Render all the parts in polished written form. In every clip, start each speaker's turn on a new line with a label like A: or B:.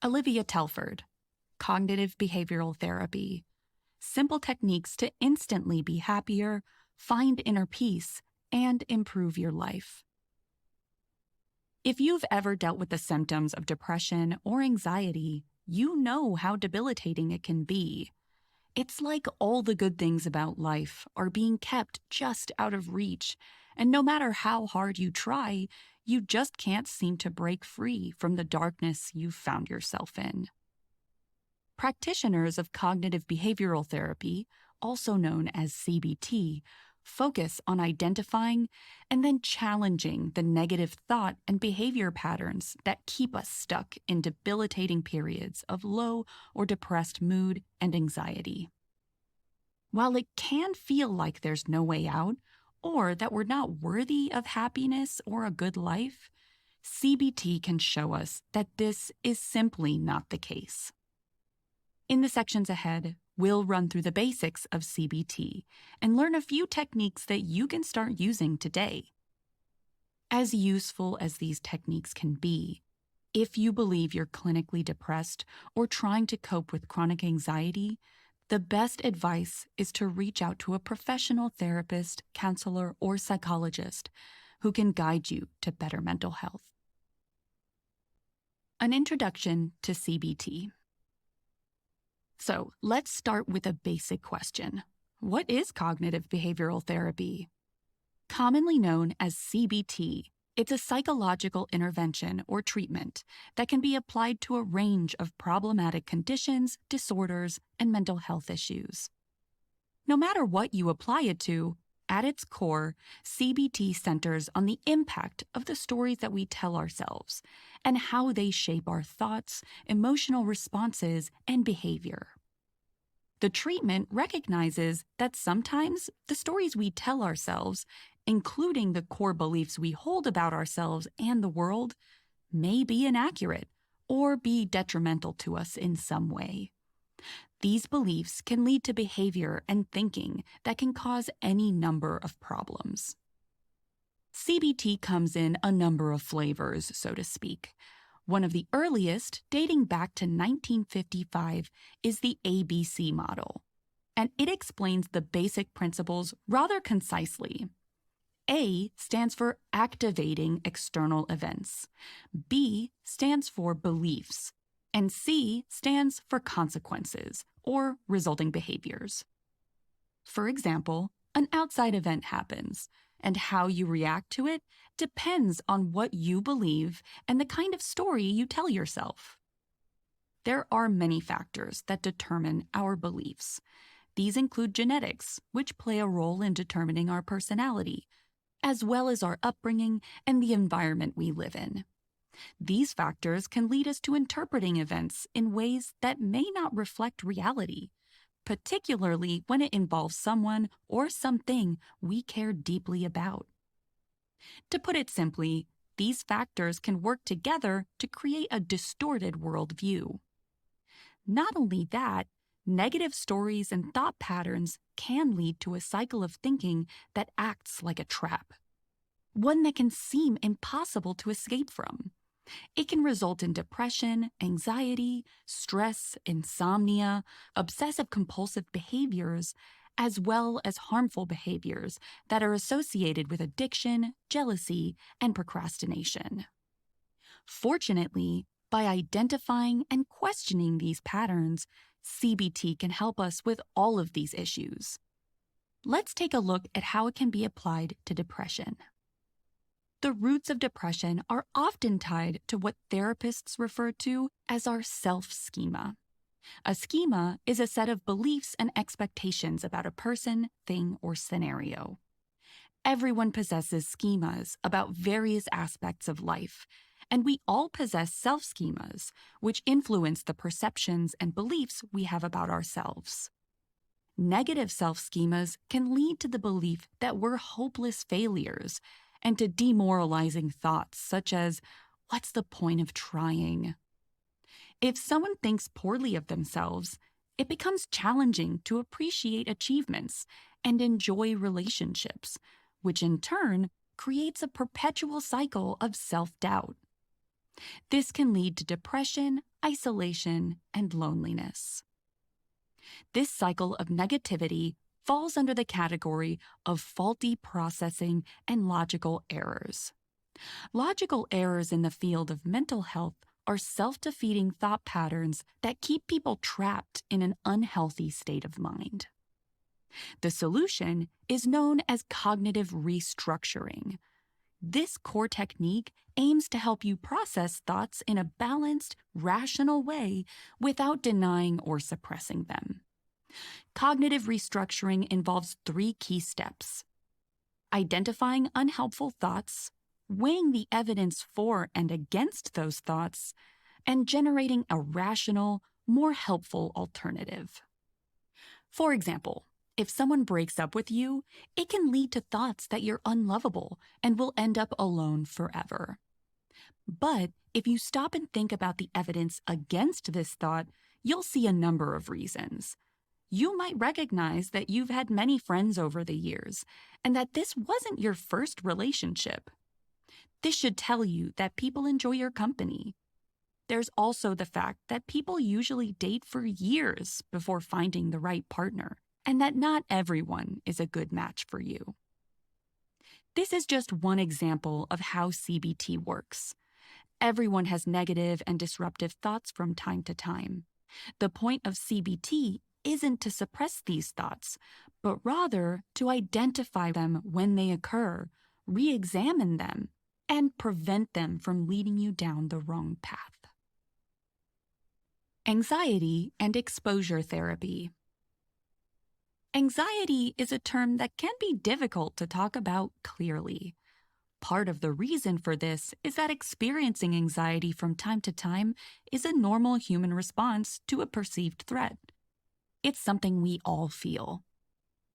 A: Olivia Telford, Cognitive Behavioral Therapy. Simple techniques to instantly be happier, find inner peace, and improve your life. If you've ever dealt with the symptoms of depression or anxiety, you know how debilitating it can be. It's like all the good things about life are being kept just out of reach, and no matter how hard you try, you just can't seem to break free from the darkness you've found yourself in. Practitioners of cognitive behavioral therapy, also known as CBT, focus on identifying and then challenging the negative thought and behavior patterns that keep us stuck in debilitating periods of low or depressed mood and anxiety. While it can feel like there's no way out, or that we're not worthy of happiness or a good life, CBT can show us that this is simply not the case. In the sections ahead, we'll run through the basics of CBT and learn a few techniques that you can start using today. As useful as these techniques can be, if you believe you're clinically depressed or trying to cope with chronic anxiety, the best advice is to reach out to a professional therapist, counselor, or psychologist who can guide you to better mental health. An introduction to CBT. So let's start with a basic question. What is cognitive behavioral therapy? Commonly known as CBT, it's a psychological intervention or treatment that can be applied to a range of problematic conditions, disorders, and mental health issues. No matter what you apply it to, at its core, CBT centers on the impact of the stories that we tell ourselves and how they shape our thoughts, emotional responses, and behavior. The treatment recognizes that sometimes the stories we tell ourselves, including the core beliefs we hold about ourselves and the world, may be inaccurate or be detrimental to us in some way. These beliefs can lead to behavior and thinking that can cause any number of problems. CBT comes in a number of flavors, so to speak. One of the earliest, dating back to 1955, is the ABC model, and it explains the basic principles rather concisely. A stands for activating external events, B stands for beliefs, and C stands for consequences, or resulting behaviors. For example, an outside event happens, and how you react to it depends on what you believe and the kind of story you tell yourself. There are many factors that determine our beliefs. These include genetics, which play a role in determining our personality, as well as our upbringing and the environment we live in. These factors can lead us to interpreting events in ways that may not reflect reality, particularly when it involves someone or something we care deeply about. To put it simply, these factors can work together to create a distorted worldview. Not only that, negative stories and thought patterns can lead to a cycle of thinking that acts like a trap, one that can seem impossible to escape from. It can result in depression, anxiety, stress, insomnia, obsessive-compulsive behaviors, as well as harmful behaviors that are associated with addiction, jealousy, and procrastination. Fortunately, by identifying and questioning these patterns, CBT can help us with all of these issues. Let's take a look at how it can be applied to depression. The roots of depression are often tied to what therapists refer to as our self-schema. A schema is a set of beliefs and expectations about a person, thing, or scenario. Everyone possesses schemas about various aspects of life, and we all possess self-schemas, which influence the perceptions and beliefs we have about ourselves. Negative self-schemas can lead to the belief that we're hopeless failures, and to demoralizing thoughts such as, "What's the point of trying?" If someone thinks poorly of themselves, it becomes challenging to appreciate achievements and enjoy relationships, which in turn creates a perpetual cycle of self-doubt. This can lead to depression, isolation, and loneliness. This cycle of negativity falls under the category of faulty processing and logical errors. Logical errors in the field of mental health are self-defeating thought patterns that keep people trapped in an unhealthy state of mind. The solution is known as cognitive restructuring. This core technique aims to help you process thoughts in a balanced, rational way without denying or suppressing them. Cognitive restructuring involves 3 key steps: identifying unhelpful thoughts, weighing the evidence for and against those thoughts, and generating a rational, more helpful alternative. For example, if someone breaks up with you, it can lead to thoughts that you're unlovable and will end up alone forever. But if you stop and think about the evidence against this thought, you'll see a number of reasons. You might recognize that you've had many friends over the years, and that this wasn't your first relationship. This should tell you that people enjoy your company. There's also the fact that people usually date for years before finding the right partner, and that not everyone is a good match for you. This is just one example of how CBT works. Everyone has negative and disruptive thoughts from time to time. The point of CBT isn't to suppress these thoughts, but rather to identify them when they occur, re-examine them, and prevent them from leading you down the wrong path. Anxiety and exposure therapy. Anxiety is a term that can be difficult to talk about clearly. Part of the reason for this is that experiencing anxiety from time to time is a normal human response to a perceived threat. It's something we all feel.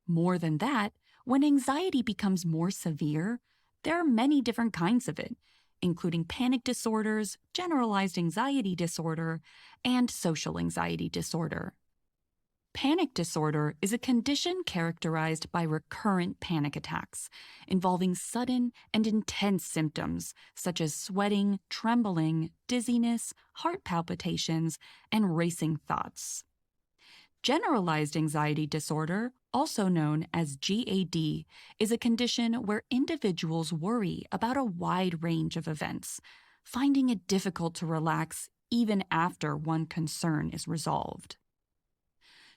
A: More than that, when anxiety becomes more severe, there are many different kinds of it, including panic disorders, generalized anxiety disorder, and social anxiety disorder. Panic disorder is a condition characterized by recurrent panic attacks, involving sudden and intense symptoms such as sweating, trembling, dizziness, heart palpitations, and racing thoughts. Generalized anxiety disorder, also known as GAD, is a condition where individuals worry about a wide range of events, finding it difficult to relax even after one concern is resolved.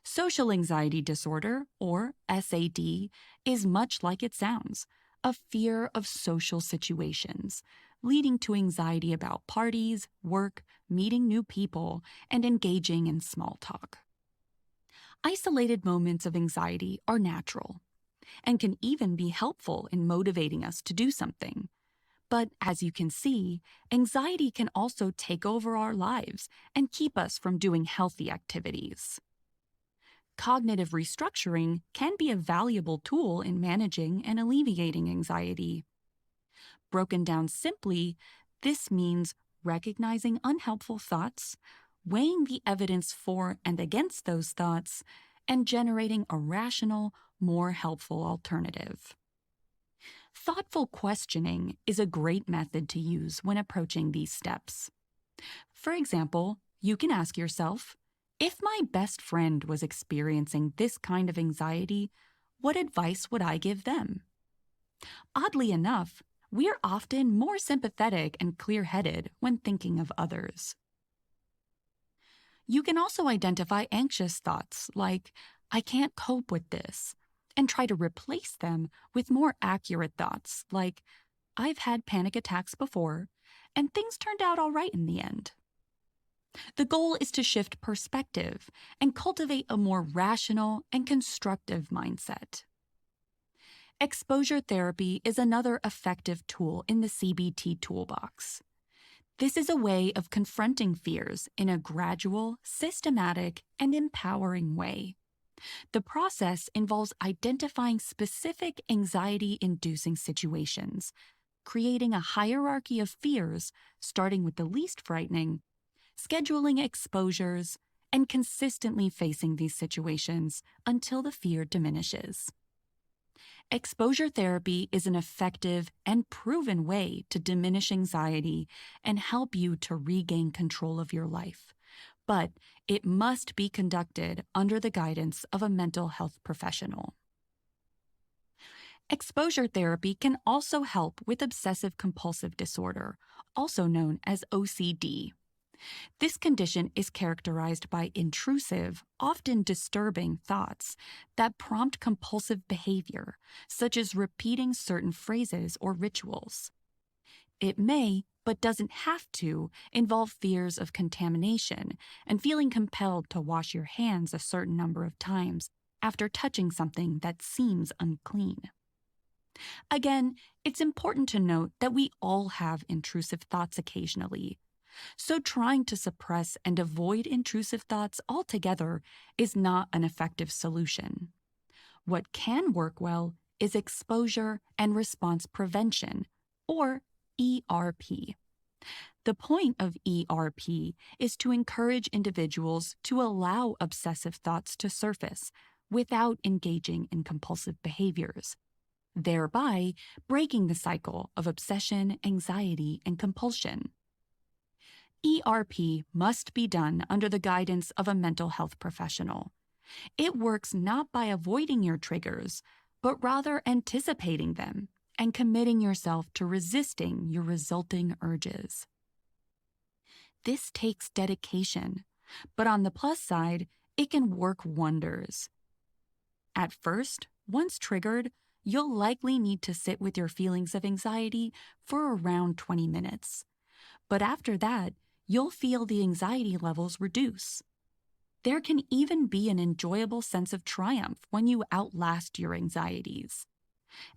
A: Social anxiety disorder, or SAD, is much like it sounds, a fear of social situations, leading to anxiety about parties, work, meeting new people, and engaging in small talk. Isolated moments of anxiety are natural and can even be helpful in motivating us to do something. But as you can see, anxiety can also take over our lives and keep us from doing healthy activities. Cognitive restructuring can be a valuable tool in managing and alleviating anxiety. Broken down simply, this means recognizing unhelpful thoughts, weighing the evidence for and against those thoughts, and generating a rational, more helpful alternative. Thoughtful questioning is a great method to use when approaching these steps. For example, you can ask yourself, if my best friend was experiencing this kind of anxiety, what advice would I give them? Oddly enough, we're often more sympathetic and clear-headed when thinking of others. You can also identify anxious thoughts like, I can't cope with this, and try to replace them with more accurate thoughts like, I've had panic attacks before, and things turned out all right in the end. The goal is to shift perspective and cultivate a more rational and constructive mindset. Exposure therapy is another effective tool in the CBT toolbox. This is a way of confronting fears in a gradual, systematic, and empowering way. The process involves identifying specific anxiety-inducing situations, creating a hierarchy of fears, starting with the least frightening, scheduling exposures, and consistently facing these situations until the fear diminishes. Exposure therapy is an effective and proven way to diminish anxiety and help you to regain control of your life. But it must be conducted under the guidance of a mental health professional. Exposure therapy can also help with obsessive compulsive disorder, also known as OCD. This condition is characterized by intrusive, often disturbing thoughts that prompt compulsive behavior, such as repeating certain phrases or rituals. It may, but doesn't have to, involve fears of contamination and feeling compelled to wash your hands a certain number of times after touching something that seems unclean. Again, it's important to note that we all have intrusive thoughts occasionally. So trying to suppress and avoid intrusive thoughts altogether is not an effective solution. What can work well is exposure and response prevention, or ERP. The point of ERP is to encourage individuals to allow obsessive thoughts to surface without engaging in compulsive behaviors, thereby breaking the cycle of obsession, anxiety, and compulsion. ERP must be done under the guidance of a mental health professional. It works not by avoiding your triggers, but rather anticipating them and committing yourself to resisting your resulting urges. This takes dedication, but on the plus side, it can work wonders. At first, once triggered, you'll likely need to sit with your feelings of anxiety for around 20 minutes. But after that, you'll feel the anxiety levels reduce. There can even be an enjoyable sense of triumph when you outlast your anxieties.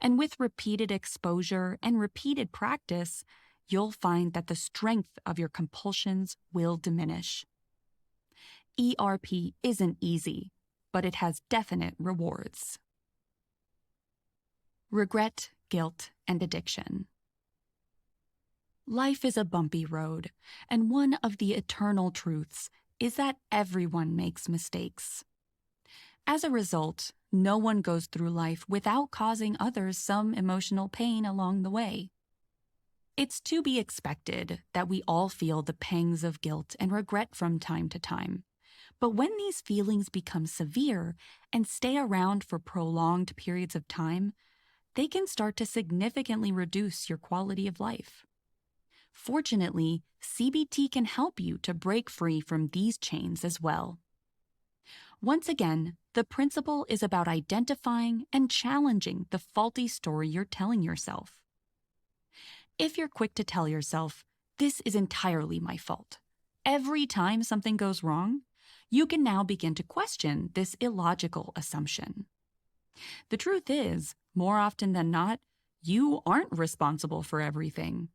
A: And with repeated exposure and repeated practice, you'll find that the strength of your compulsions will diminish. ERP isn't easy, but it has definite rewards. Regret, guilt, and addiction. Life is a bumpy road, and one of the eternal truths is that everyone makes mistakes. As a result, no one goes through life without causing others some emotional pain along the way. It's to be expected that we all feel the pangs of guilt and regret from time to time. But when these feelings become severe and stay around for prolonged periods of time, they can start to significantly reduce your quality of life. Fortunately, CBT can help you to break free from these chains as well. Once again, the principle is about identifying and challenging the faulty story you're telling yourself. If you're quick to tell yourself, "This is entirely my fault," every time something goes wrong, you can now begin to question this illogical assumption. The truth is, more often than not, you aren't responsible for everything.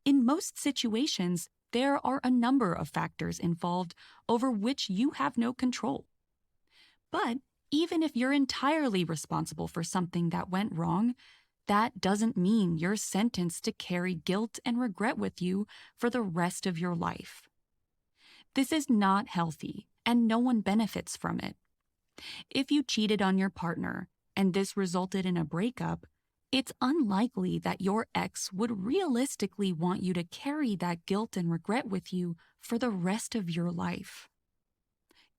A: In most situations, there are a number of factors involved over which you have no control. But even if you're entirely responsible for something that went wrong, that doesn't mean you're sentenced to carry guilt and regret with you for the rest of your life. This is not healthy, and no one benefits from it. If you cheated on your partner and this resulted in a breakup, it's unlikely that your ex would realistically want you to carry that guilt and regret with you for the rest of your life.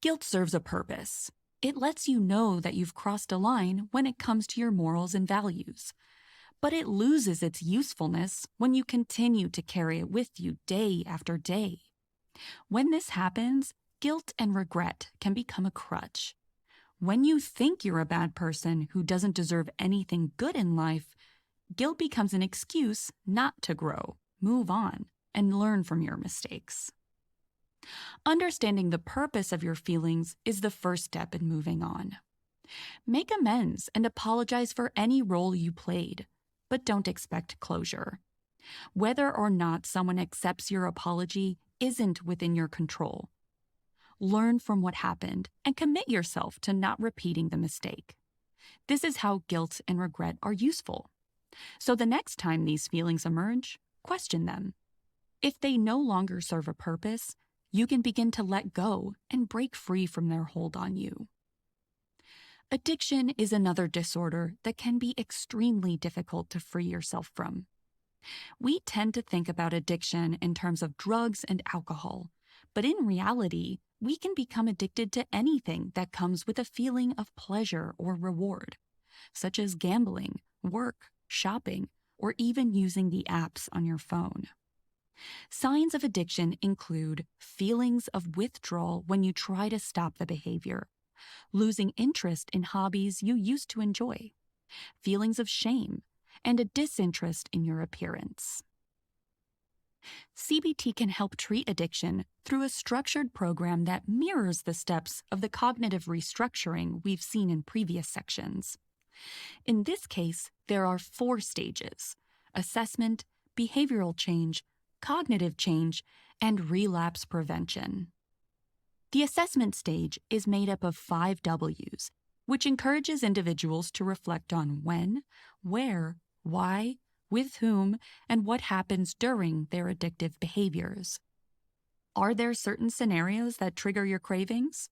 A: Guilt serves a purpose. It lets you know that you've crossed a line when it comes to your morals and values. But it loses its usefulness when you continue to carry it with you day after day. When this happens, guilt and regret can become a crutch. When you think you're a bad person who doesn't deserve anything good in life, guilt becomes an excuse not to grow, move on, and learn from your mistakes. Understanding the purpose of your feelings is the first step in moving on. Make amends and apologize for any role you played, but don't expect closure. Whether or not someone accepts your apology isn't within your control. Learn from what happened and commit yourself to not repeating the mistake. This is how guilt and regret are useful. So the next time these feelings emerge, question them. If they no longer serve a purpose, you can begin to let go and break free from their hold on you. Addiction is another disorder that can be extremely difficult to free yourself from. We tend to think about addiction in terms of drugs and alcohol, but in reality, we can become addicted to anything that comes with a feeling of pleasure or reward, such as gambling, work, shopping, or even using the apps on your phone. Signs of addiction include feelings of withdrawal when you try to stop the behavior, losing interest in hobbies you used to enjoy, feelings of shame, and a disinterest in your appearance. CBT can help treat addiction through a structured program that mirrors the steps of the cognitive restructuring we've seen in previous sections. In this case, there are 4 stages: assessment, behavioral change, cognitive change, and relapse prevention. The assessment stage is made up of 5 W's, which encourages individuals to reflect on when, where, why, with whom, and what happens during their addictive behaviors. Are there certain scenarios that trigger your cravings?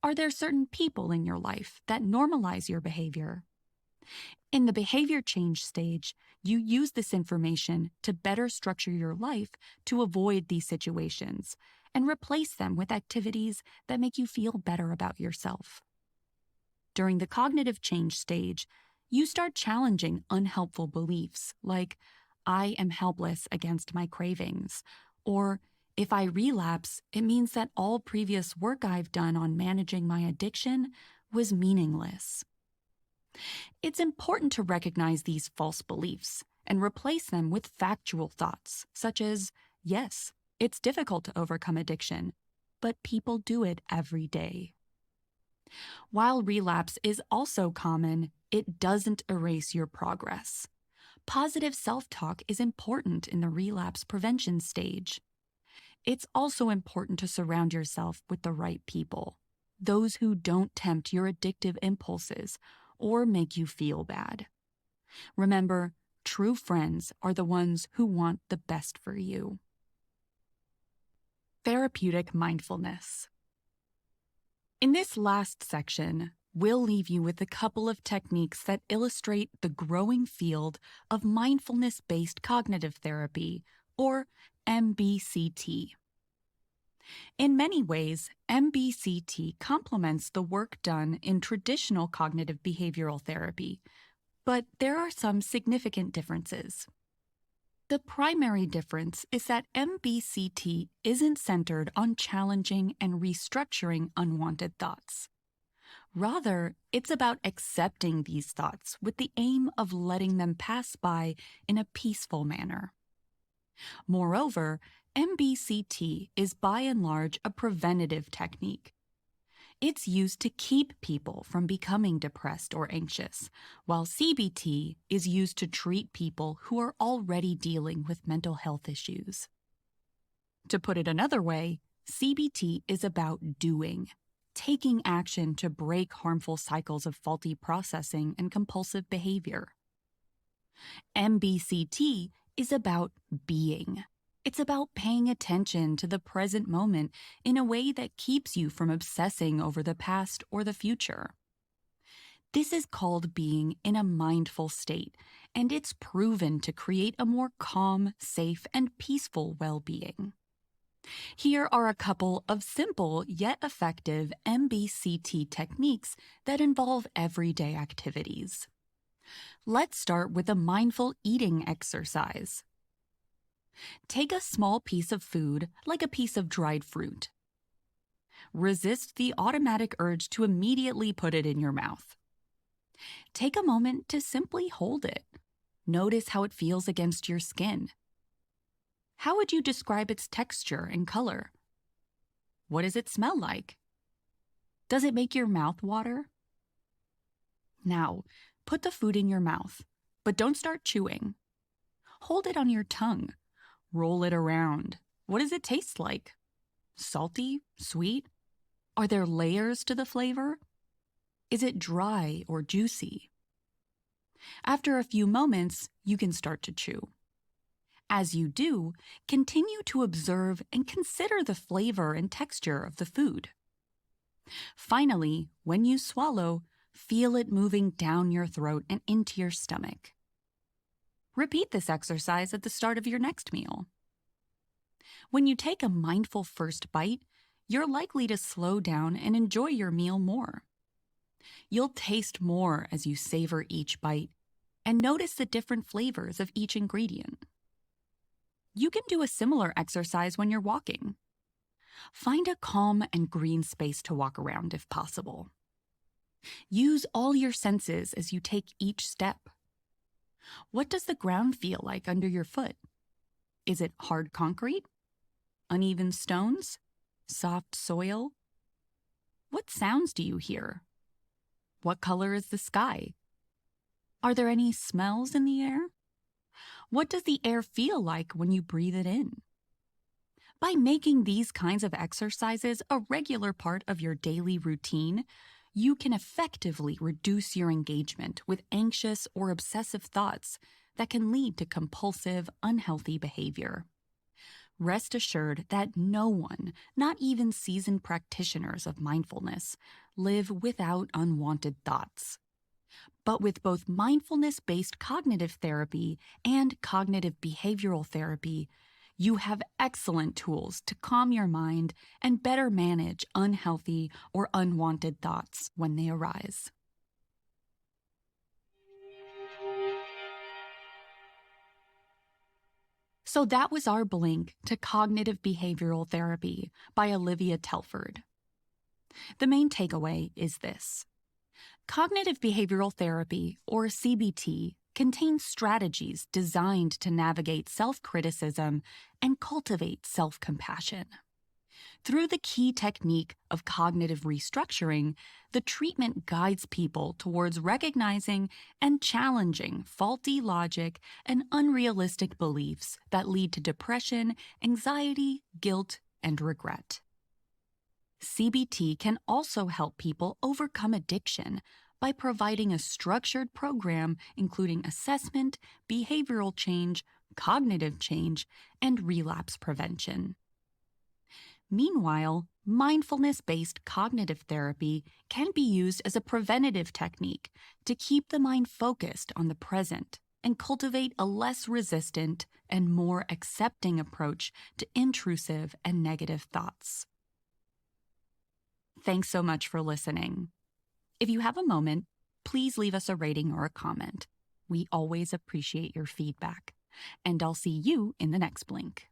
A: Are there certain people in your life that normalize your behavior? In the behavior change stage, you use this information to better structure your life to avoid these situations and replace them with activities that make you feel better about yourself. During the cognitive change stage, you start challenging unhelpful beliefs like, I am helpless against my cravings, or if I relapse, it means that all previous work I've done on managing my addiction was meaningless. It's important to recognize these false beliefs and replace them with factual thoughts, such as, yes, it's difficult to overcome addiction, but people do it every day. While relapse is also common, it doesn't erase your progress. Positive self-talk is important in the relapse prevention stage. It's also important to surround yourself with the right people, those who don't tempt your addictive impulses or make you feel bad. Remember, true friends are the ones who want the best for you. Therapeutic mindfulness. In this last section, we'll leave you with a couple of techniques that illustrate the growing field of mindfulness-based cognitive therapy, or MBCT. In many ways, MBCT complements the work done in traditional cognitive behavioral therapy, but there are some significant differences. The primary difference is that MBCT isn't centered on challenging and restructuring unwanted thoughts. Rather, it's about accepting these thoughts with the aim of letting them pass by in a peaceful manner. Moreover, MBCT is by and large a preventative technique. It's used to keep people from becoming depressed or anxious, while CBT is used to treat people who are already dealing with mental health issues. To put it another way, CBT is about doing, taking action to break harmful cycles of faulty processing and compulsive behavior. MBCT is about being. It's about paying attention to the present moment in a way that keeps you from obsessing over the past or the future. This is called being in a mindful state, and it's proven to create a more calm, safe, and peaceful well-being. Here are a couple of simple yet effective MBCT techniques that involve everyday activities. Let's start with a mindful eating exercise. Take a small piece of food, like a piece of dried fruit. Resist the automatic urge to immediately put it in your mouth. Take a moment to simply hold it. Notice how it feels against your skin. How would you describe its texture and color? What does it smell like? Does it make your mouth water? Now, put the food in your mouth, but don't start chewing. Hold it on your tongue. Roll it around. What does it taste like? Salty? Sweet? Are there layers to the flavor? Is it dry or juicy? After a few moments, you can start to chew. As you do, continue to observe and consider the flavor and texture of the food. Finally, when you swallow, Feel it moving down your throat and into your stomach. Repeat this exercise at the start of your next meal. When you take a mindful first bite, you're likely to slow down and enjoy your meal more. You'll taste more as you savor each bite and notice the different flavors of each ingredient. You can do a similar exercise when you're walking. Find a calm and green space to walk around if possible. Use all your senses as you take each step. What does the ground feel like under your foot? Is it hard concrete? Uneven stones? Soft soil? What sounds do you hear? What color is the sky? Are there any smells in the air? What does the air feel like when you breathe it in? By making these kinds of exercises a regular part of your daily routine, you can effectively reduce your engagement with anxious or obsessive thoughts that can lead to compulsive, unhealthy behavior. Rest assured that no one, not even seasoned practitioners of mindfulness, live without unwanted thoughts. But with both mindfulness-based cognitive therapy and cognitive behavioral therapy, you have excellent tools to calm your mind and better manage unhealthy or unwanted thoughts when they arise. So that was our blink to cognitive behavioral therapy by Olivia Telford. The main takeaway is this. Cognitive behavioral therapy, or CBT, contains strategies designed to navigate self-criticism and cultivate self-compassion. Through the key technique of cognitive restructuring, the treatment guides people towards recognizing and challenging faulty logic and unrealistic beliefs that lead to depression, anxiety, guilt, and regret. CBT can also help people overcome addiction by providing a structured program including assessment, behavioral change, cognitive change, and relapse prevention. Meanwhile, mindfulness-based cognitive therapy can be used as a preventative technique to keep the mind focused on the present and cultivate a less resistant and more accepting approach to intrusive and negative thoughts. Thanks so much for listening. If you have a moment, please leave us a rating or a comment. We always appreciate your feedback. And I'll see you in the next Blink.